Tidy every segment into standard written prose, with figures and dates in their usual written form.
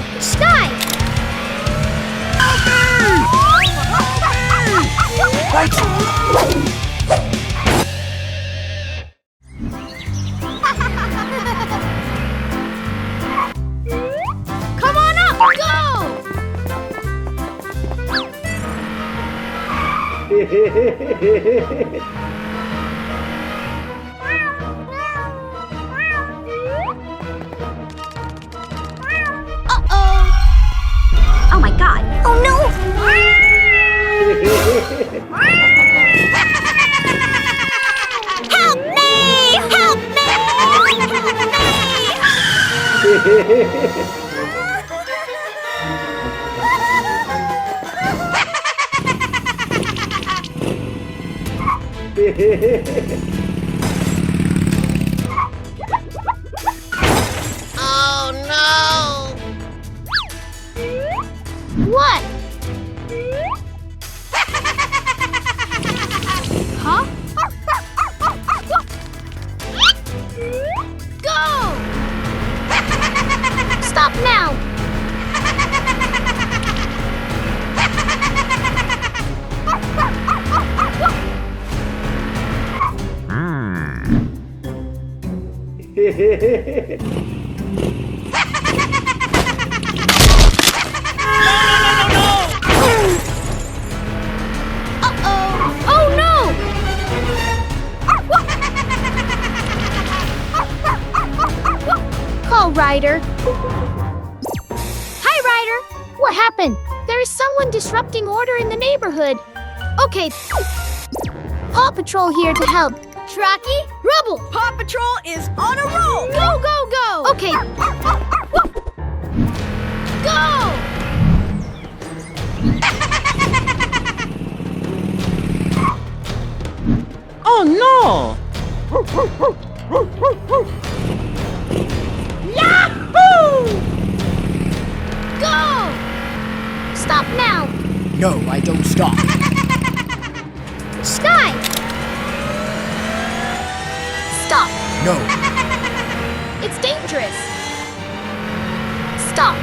now! Sky! Right. Come on up! Go! Uh-oh! Oh my God! Oh no! Help me! Help me! Oh no! What? Huh? Go! Stop now! Uh-oh! Oh no! Call Ryder. Hi, Ryder. What happened? There is someone disrupting order in the neighborhood. Okay. Paw Patrol here to help. Tracky, Rubble. Paw Patrol is on a roll! Go, go, go! Okay. Go! Oh no! Yahoo! Go! Stop now! No, I don't stop. Sky! Stop! No. It's dangerous! Stop!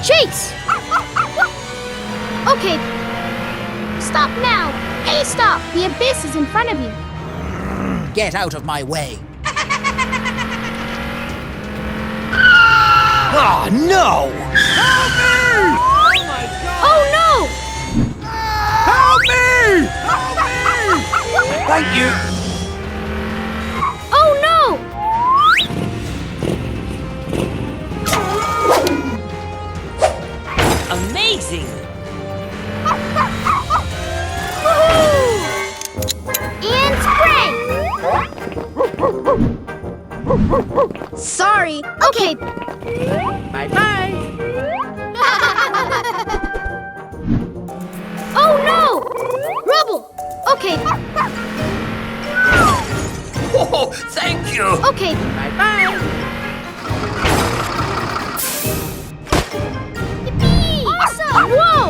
Chase! Okay. Stop now! Hey, stop! The abyss is in front of you. Get out of my way. Oh no! Help me! Oh my God! Oh no! Help me! Help me! Thank you. Oh no! Amazing! Woohoo! And spray! Sorry. Okay. Bye-bye! Oh no! Rubble! Okay. Oh, thank you. Okay. Bye-bye! Yippee! Awesome! Whoa!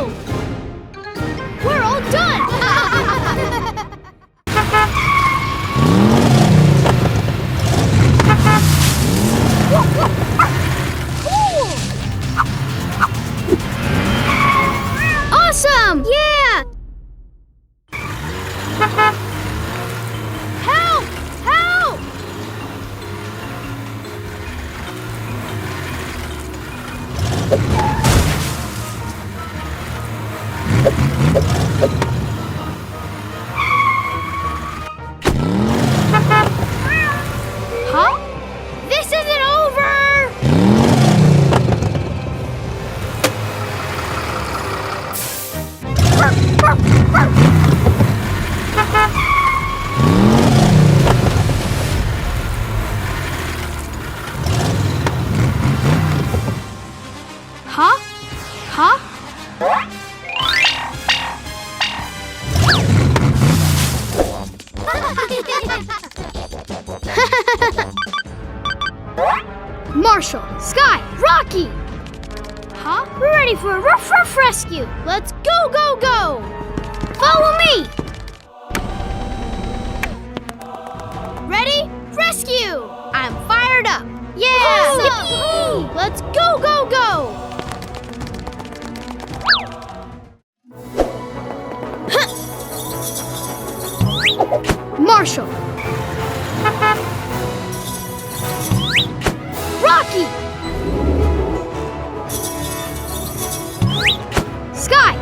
We're all done! Cool! Awesome! Yeah! Help! Help! Huh? This isn't over! Huh? Huh? Marshall, Sky, Rocky! Huh? We're ready for a Ruff rescue! Let's go, go, go! Follow me! Ready? Rescue! I'm fired up! Yeah! Yippee! Let's go, go, go! Marshall. Rocky. Sky.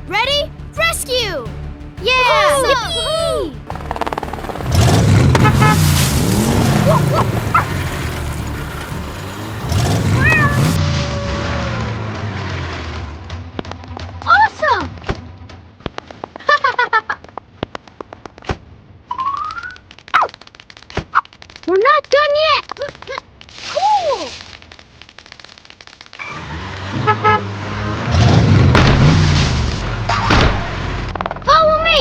Ready? Rescue! Yeah! Yippee! Awesome! We're not done yet! Cool! Follow me!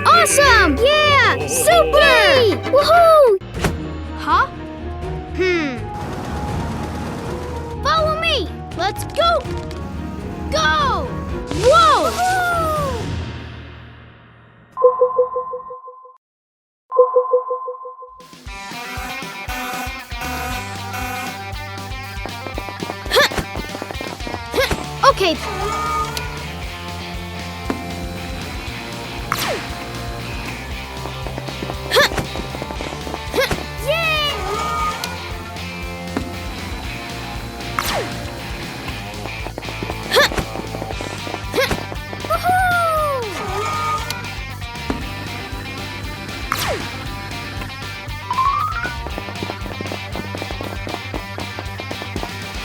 Awesome! Yeah! Super! Woohoo! Huh? Follow me! Let's go! Go! Whoa! Okay.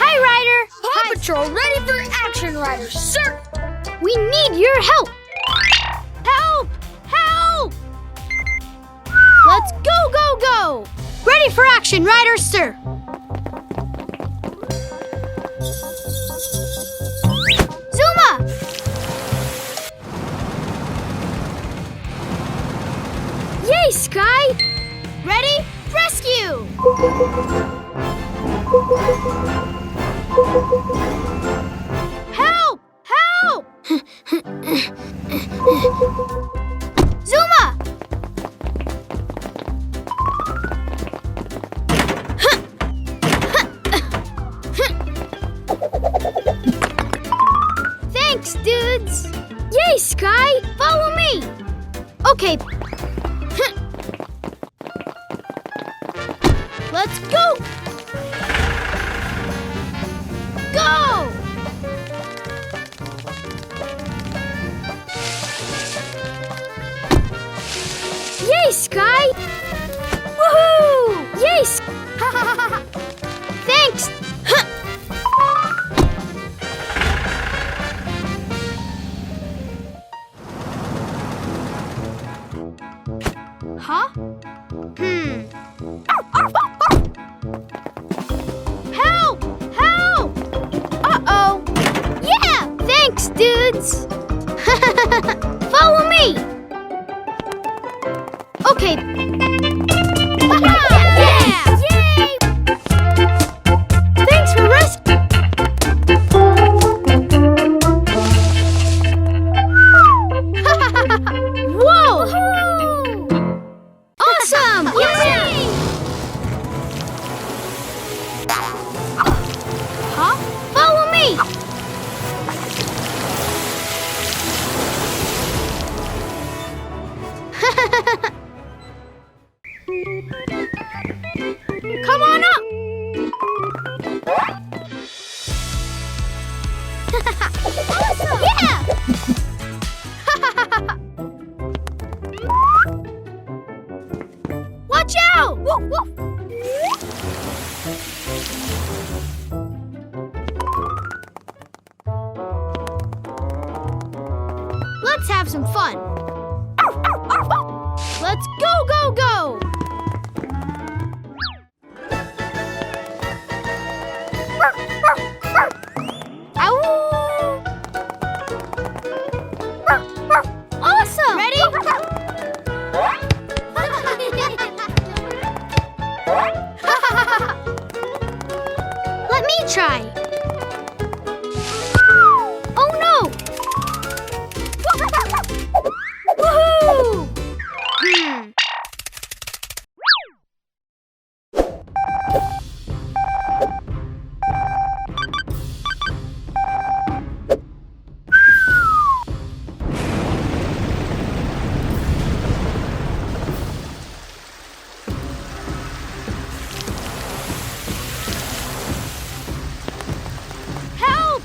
Hi, Ryder. Paw Patrol ready for action, Ryder, sir! We need your help. Help! Help! Let's go, go, go! Ready for action, Ryder, sir. Zuma! Yay, Sky! Ready? Rescue! Help! Help! Zuma! Thanks, dudes! Yay, Sky! Follow me! Okay. Let's go! Go! Yay, Sky! Woohoo! Yay! Thanks! Huh? Help! Help! Uh-oh! Yeah! Thanks, dudes! Follow me! Okay. Yeah! Yay! Thanks for rescue. Whoa! Awesome! Yay! Huh? Follow me! Come on up! Awesome! Yeah! Watch out! Woof, woof. Let's have some fun. Let's go, go, go! Ow! try. Oh no! Woohoo! Help!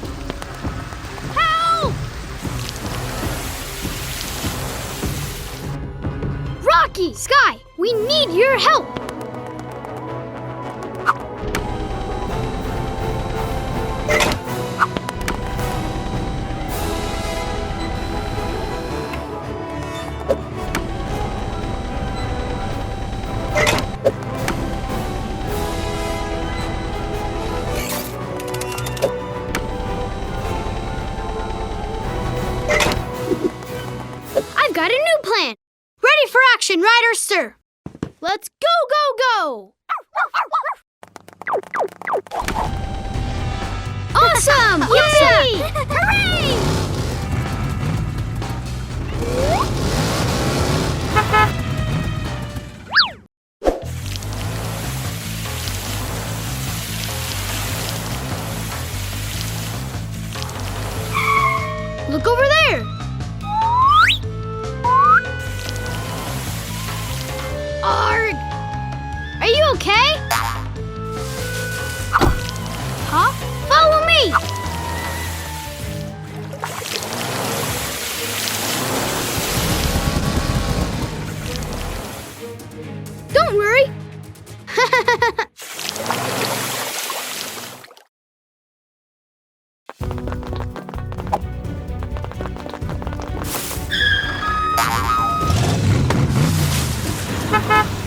Help! Rocky! Sky, we need your help! I've got a new plan. Ready for action, Riders, sir. Let's go, go, go! Awesome! Yay! Hooray! Look over there! Arg! Are you okay? Huh? Follow me! Don't worry!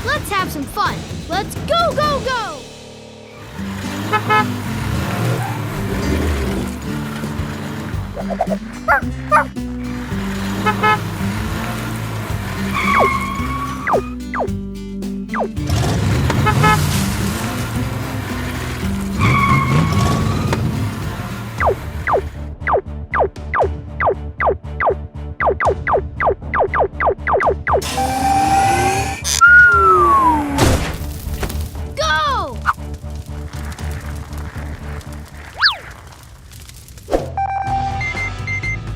Let's have some fun. Let's go, go, go! Go!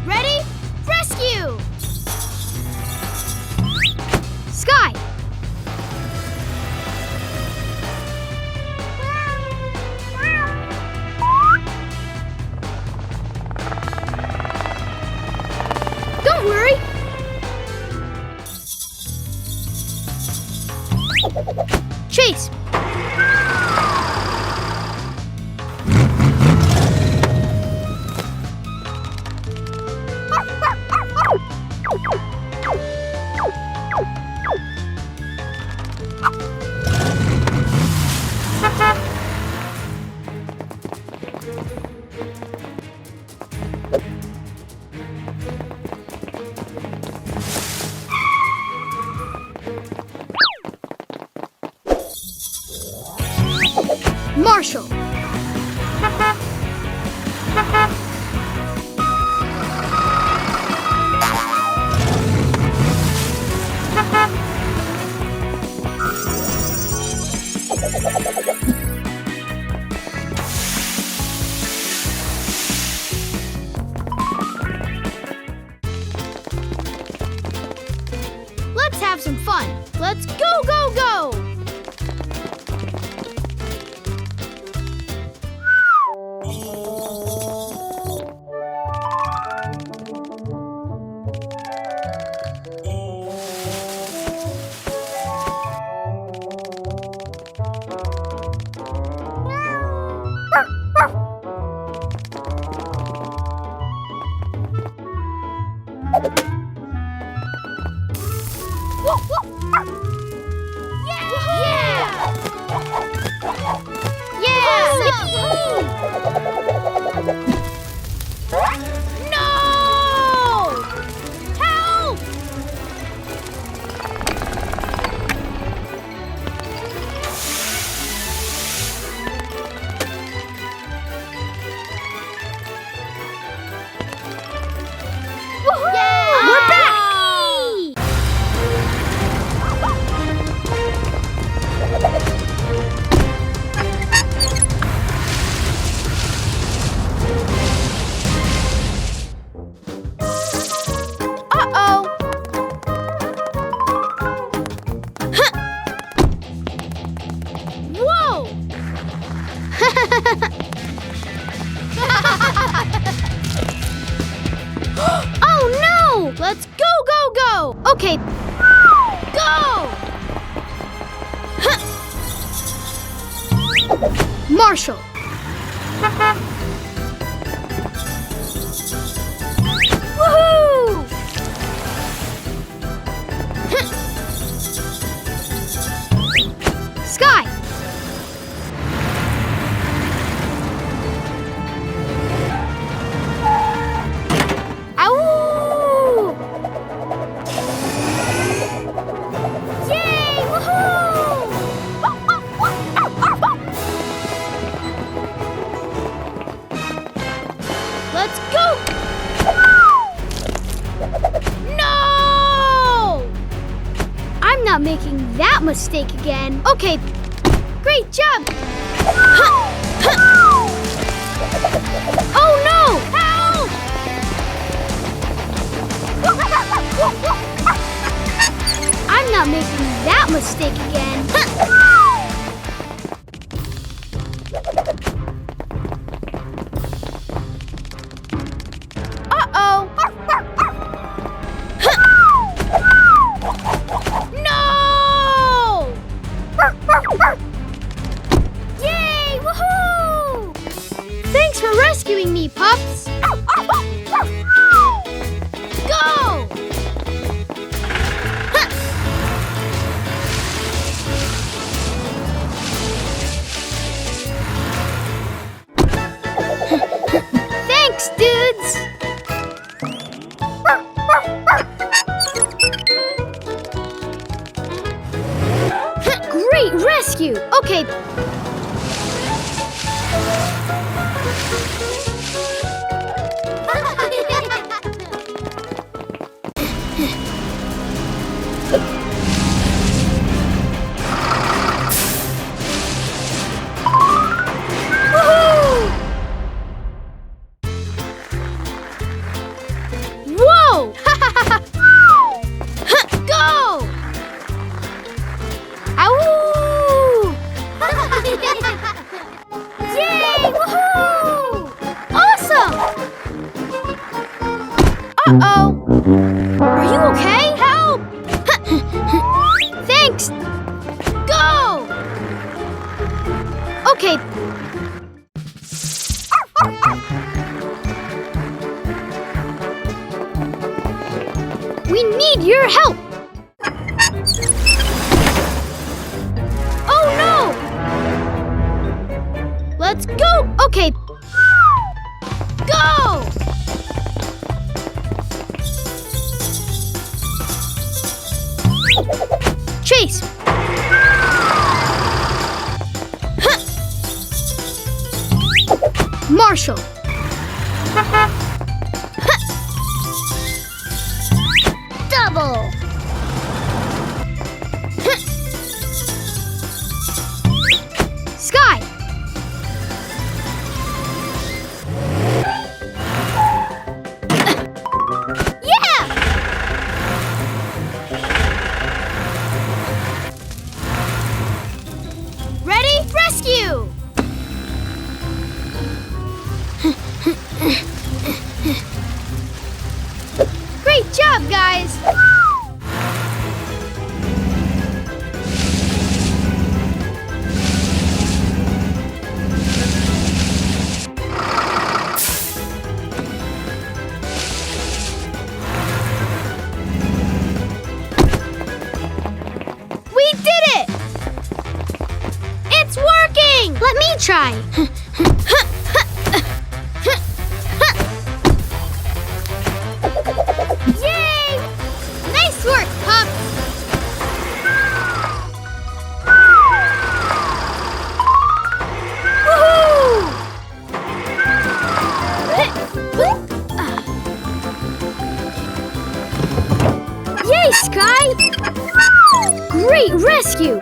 Ready? Rescue! Sky! Don't worry! Chase! Marshall! Let's have some fun. Let's go, go, go! Oh no! Let's go, go, go! Okay. Go! Marshall. Woohoo! Sky. Ow! Yay! Woohoo! Let's go! No! I'm not making that mistake again. Okay, great job! Oh no! Help! I'm not making that mistake again. Uh-oh! No! Yay! Woohoo! Thanks for rescuing me, Pups! Go! Thanks, dudes! Great rescue! Okay. Woohoo! Whoa! Go! Ow! Yay! Woohoo! Awesome! Uh-oh! Are you okay? Help! Thanks! Go! Okay. We need your help! Oh no! Let's go! Okay. Go! Chase! Marshall! Double! Sky! Yeah! Ready? Rescue! Great job, guys! We did it! It's working! Let me try. Yay! Nice work, Pups! Woohoo! Yay, Sky! Great rescue!